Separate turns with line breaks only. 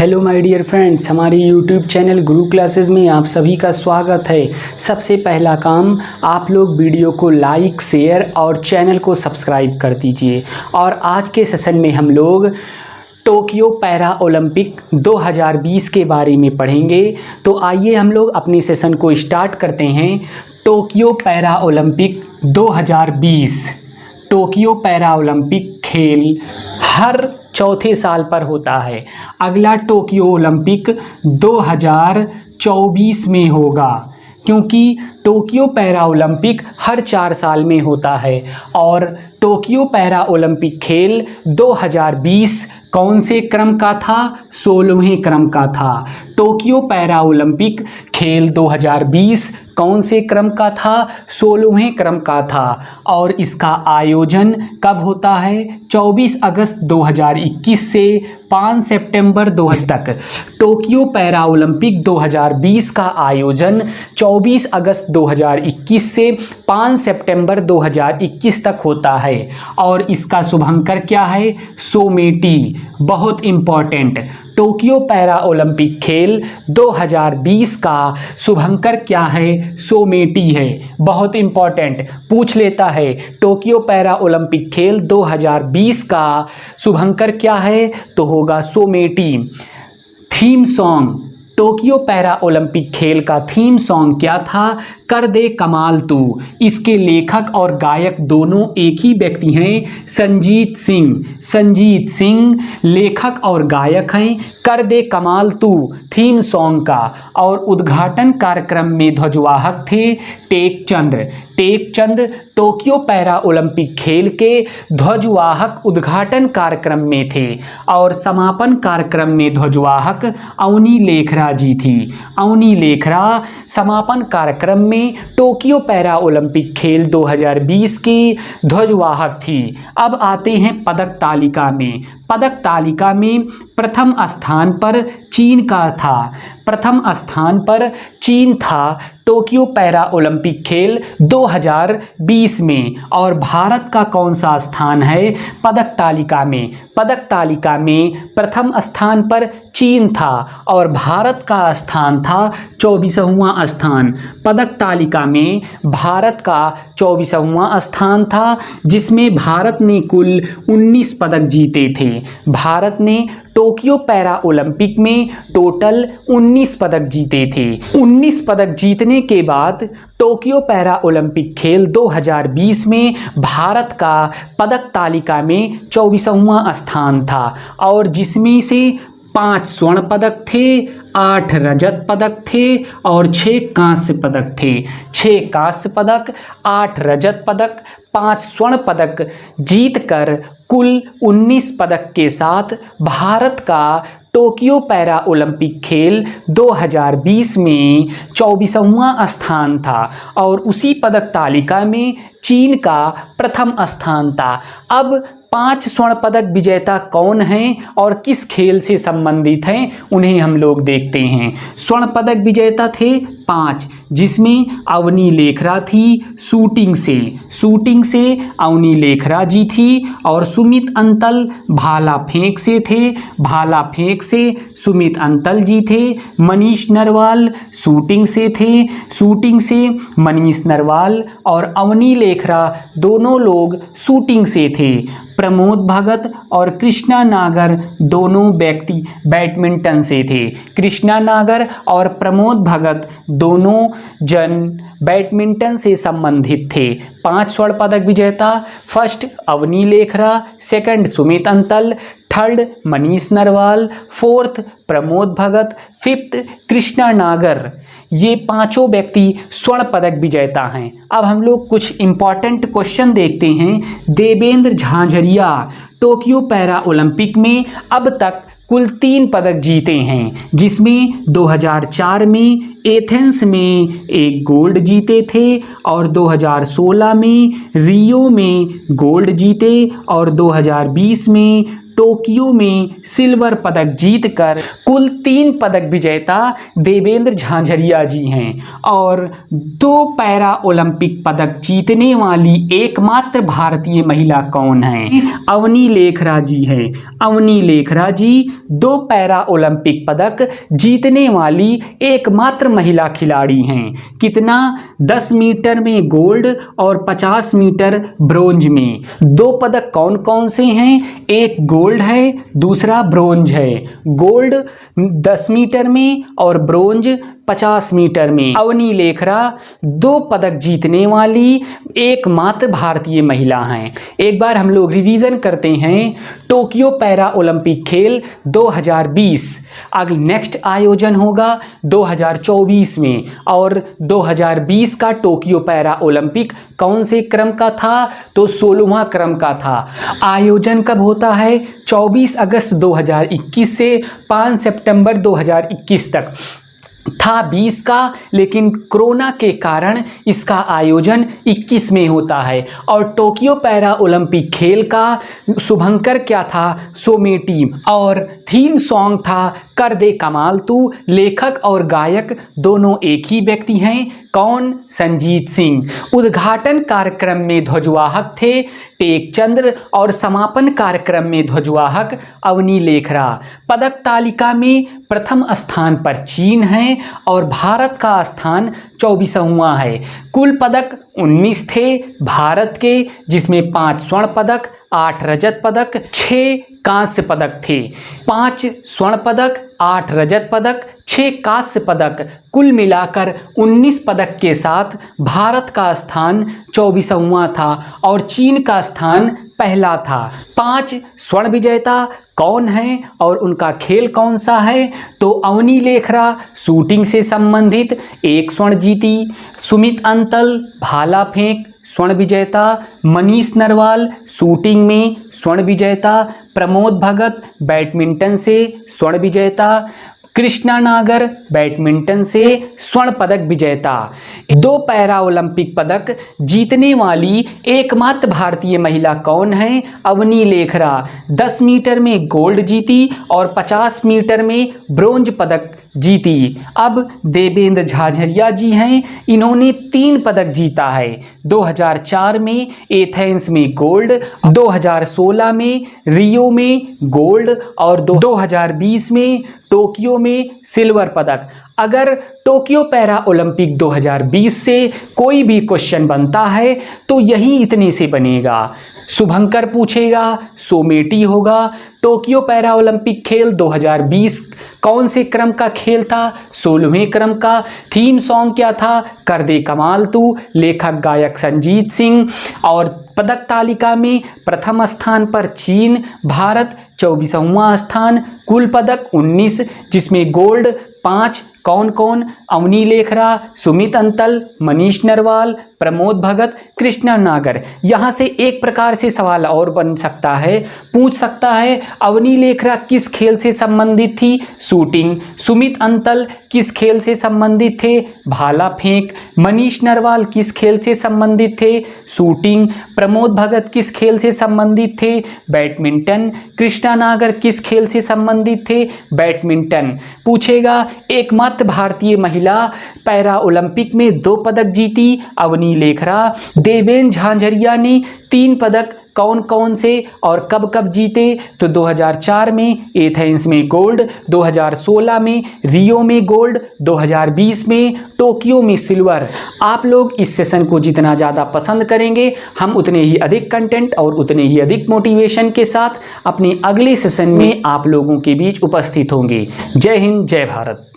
Hello my dear friends, हमारे YouTube channel गुरु classes में आप सभी का स्वागत है। सबसे पहला काम, आप लोग वीडियो को लाइक, शेयर और चैनल को सब्सक्राइब कर दीजिए। और आज के सेशन में हम लोग टोक्यो पैरा ओलंपिक 2020 के बारे में पढ़ेंगे। तो आइए हम लोग अपने सेशन को स्टार्ट करते हैं। Tokyo para Olympic 2020। Tokyo para Olympic खेल हर चौथे साल पर होता है। अगला टोक्यो ओलंपिक 2024 में होगा, क्योंकि टोक्यो पैरा ओलंपिक हर 4 साल में होता है। और टोक्यो पैरा ओलंपिक खेल 2020 कौन से क्रम का था? 16वें क्रम का था। टोक्यो पैरा ओलंपिक खेल 2020 कौन से क्रम का था? 16वें क्रम का था। और इसका आयोजन कब होता है? 24 अगस्त 2021 से 5 सितंबर 2020 तक। टोक्यो पैरा ओलंपिक 2020 का आयोजन 24 अगस्त 2021 से 5 सितंबर 2021 तक होता है। और इसका शुभंकर क्या है? सोमेटी। बहुत इम्पॉर्टेंट, टोक्यो पैरा ओलंपिक खेल 2020 का शुभंकर क्या है? सोमेटी है। बहुत इम्पॉर्टेंट, पूछ लेता है टोक्यो पैरा ओलंपिक खेल 2020 का शुभंकर क्या है? तो होगा Someity. Theme song, Tokyo para Olympic खेल का थीम सॉन्ग क्या था? कर दे कमाल तू। इसके लेखक और गायक दोनों एक ही व्यक्ति हैं, संजीत सिंह। संजीत सिंह लेखक और गायक हैं कर दे कमाल तू थीम सॉन्ग का। और उद्घाटन कार्यक्रम में ध्वजवाहक थे Tekchand. Tekchand Tokyo para Olympic खेल के ध्वजवाहक उद्घाटन कार्यक्रम में थे। और समापन कार्यक्रम में ध्वजवाहक अवनी लेखरा जी थी। अवनी लेखरा समापन कार्यक्रम में टोक्यो पैरा ओलंपिक खेल 2020 की ध्वजवाहक थी। अब आते हैं पदक तालिका में। पदक तालिका में प्रथम स्थान पर चीन का था। प्रथम स्थान पर चीन था टोक्यो पैरा ओलंपिक खेल 2020 में। और भारत का कौन सा स्थान है पदक तालिका में? पदक तालिका में प्रथम स्थान पर चीन था और भारत का स्थान था 24वां स्थान। पदक तालिका में भारत का 24वां स्थान था, जिसमें भारत ने कुल 19 पदक जीते थे। भारत ने टोक्यो पैरा ओलंपिक में टोटल 19 पदक जीते थे। 19 पदक जीतने के बाद टोक्यो पैरा ओलंपिक खेल 2020 में भारत का पदक तालिका में 24वां स्थान था। और जिसमें से 5 स्वर्ण पदक थे, 8 रजत पदक थे और 6 कांस्य पदक थे। 6 कांस्य पदक, 8 रजत पदक, 5 स्वर्ण पदक जीतकर कुल 19 पदक के साथ भारत का टोक्यो पैरा ओलंपिक खेल 2020 में 24वां स्थान था। और उसी पदक तालिका में चीन का प्रथम स्थान था। अब 5 स्वर्ण पदक विजेता कौन हैं और किस खेल से संबंधित हैं, उन्हें हम लोग देखते हैं। स्वर्ण पदक विजेता थे 5, जिसमें अवनी लेखरा थी शूटिंग से। शूटिंग से अवनी लेखरा जी थी। और सुमित अंतल भाला फेंक से थे। भाला फेंक से सुमित अंतल जी थे। मनीष नरवाल शूटिंग से थे। शूटिंग से मनीष नरवाल और अवनी लेखरा दोनों लोग शूटिंग से थे। प्रमोद भगत और कृष्णा नागर दोनों व्यक्ति बैडमिंटन से थे। कृष्णा नागर और प्रमोद भगत दोनों जन बैडमिंटन से संबंधित थे। 5 स्वर्ण पदक विजेता, first Avani Lekhara, second Sumit Antil, third Manish Narwal, fourth Pramod Bhagat, fifth Krishna Nagar. ये 5 व्यक्ति स्वर्ण पदक विजेता हैं। अब हम लोग कुछ इम्पॉर्टेंट क्वेश्चन देखते हैं। Devendra Jhajharia Tokyo para Olympic में अब तक कुल 3 पदक जीते हैं, जिसमें 2004 में एथेंस में 1 गोल्ड जीते थे और 2016 में रियो में गोल्ड जीते और 2020 में टोक्यो में सिल्वर पदक जीतकर कुल 3 पदक विजेता देवेंद्र झांझरिया जी हैं और 2 पैरा ओलंपिक पदक जीतने वाली एकमात्र भारतीय महिला कौन है? अवनी लेखरा जी हैं। अवनी लेखरा जी 2 पैरा ओलंपिक पदक जीतने वाली एकमात्र महिला खिलाड़ी हैं। कितना? 10 मीटर में गोल्ड और 50 मीटर ब्रोंज में। 2 पदक कौन कौन से हैं? एक गोल्ड है, दूसरा ब्रोंज है। गोल्ड 10 मीटर में और ब्रोंज 50 मीटर में। अवनी लेखरा 2 पदक जीतने वाली एकमात्र भारतीय महिला हैं। एक बार हम लोग रिवीजन करते हैं। टोक्यो पैरा ओलंपिक खेल 2020 अगले नेक्स्ट आयोजन होगा 2024 में और 2020 का टोक्यो पैरा ओलंपिक कौन से क्रम का था? तो 16वां क्रम का था। आयोजन कब होता है? 24 अगस्त 2021 से 5 सितंबर 2021 तक था 20 का, लेकिन कोरोना के कारण इसका आयोजन 21 में होता है। और टोक्यो पैरा ओलंपिक खेल का शुभंकर क्या था? सोमेटी। और थीम सॉन्ग था कर दे कमाल तू। लेखक और गायक दोनों एक ही व्यक्ति हैं। कौन? संजीत सिंह। उद्घाटन कार्यक्रम में ध्वजवाहक थे टेकचंद्र और समापन कार्यक्रम में ध्वजवाहक अवनी लेखरा। पदक तालिका में प्रथम स्थान पर चीन है और भारत का स्थान 24वां है। कुल पदक 19 थे भारत के, जिसमें 5 स्वर्ण पदक, 8 रजत पदक, 6 कांस्य पदक थे। 5 स्वर्ण पदक, 8 रजत पदक, 6 कांस्य पदक, कुल मिलाकर 19 पदक के साथ भारत का स्थान 24वां था और चीन का स्थान पहला था। 5 स्वर्ण विजेता कौन हैं और उनका खेल कौन सा है? तो अवनी लेखरा शूटिंग से संबंधित 1 स्वर्ण जीती। सुमित अंतल भाला फेंक स्वर्ण विजेता। मनीष नरवाल शूटिंग में स्वर्ण विजेता। प्रमोद भगत बैडमिंटन से स्वर्ण विजेता। कृष्णा नागर बैडमिंटन से स्वर्ण पदक विजेता। 2 पैरा ओलंपिक पदक जीतने वाली एकमात्र भारतीय महिला कौन है? अवनी लेखरा। 10 मीटर में गोल्ड जीती और 50 मीटर में ब्रोंज पदक जीती। अब देवेंद्र झाझरिया जी हैं। इन्होंने 3 पदक जीता है। 2004 में एथेंस में गोल्ड, 2016 में रियो में गोल्ड और 2020 में टोक्यो में सिल्वर पदक। अगर टोक्यो पैरा ओलंपिक 2020 से कोई भी क्वेश्चन बनता है तो यही इतने से बनेगा। शुभंकर पूछेगा, सोमेटी होगा। टोक्यो पैरा ओलंपिक खेल 2020 कौन से क्रम का खेल था? 16वें क्रम का। थीम सॉन्ग क्या था? कर दे कमाल तू। लेखक गायक संजीत सिंह। और पदक तालिका में प्रथम स्थान पर चीन, भारत 24वां स्थान। कुल पदक 19, जिसमें गोल्ड 5। कौन कौन? अवनी लेखरा, सुमित अंतल, मनीष नरवाल, प्रमोद भगत, कृष्णा नागर। यहाँ से एक प्रकार से सवाल और बन सकता है, पूछ सकता है अवनी लेखरा किस खेल से संबंधित थी? शूटिंग। सुमित अंतल किस खेल से संबंधित थे? भाला फेंक। मनीष नरवाल किस खेल से संबंधित थे? शूटिंग। प्रमोद भगत किस खेल से संबंधित थे? बैडमिंटन। कृष्णा नागर किस खेल से संबंधित थे? बैडमिंटन। पूछेगा एकमात्र भारतीय महिला पैरा ओलंपिक में 2 पदक जीती अवनी लेखरा। देवेंद्र झांझरिया ने 3 पदक कौन कौन से और कब कब जीते? तो 2004 में एथेंस में गोल्ड, 2016 में रियो में गोल्ड, 2020 में टोक्यो में सिल्वर। आप लोग इस सेशन को जितना ज़्यादा पसंद करेंगे, हम उतने ही अधिक कंटेंट और उतने ही अधिक मोटिवेशन के साथ अपने अगले सेशन में आप लोगों के बीच उपस्थित होंगे। जय हिंद, जय भारत।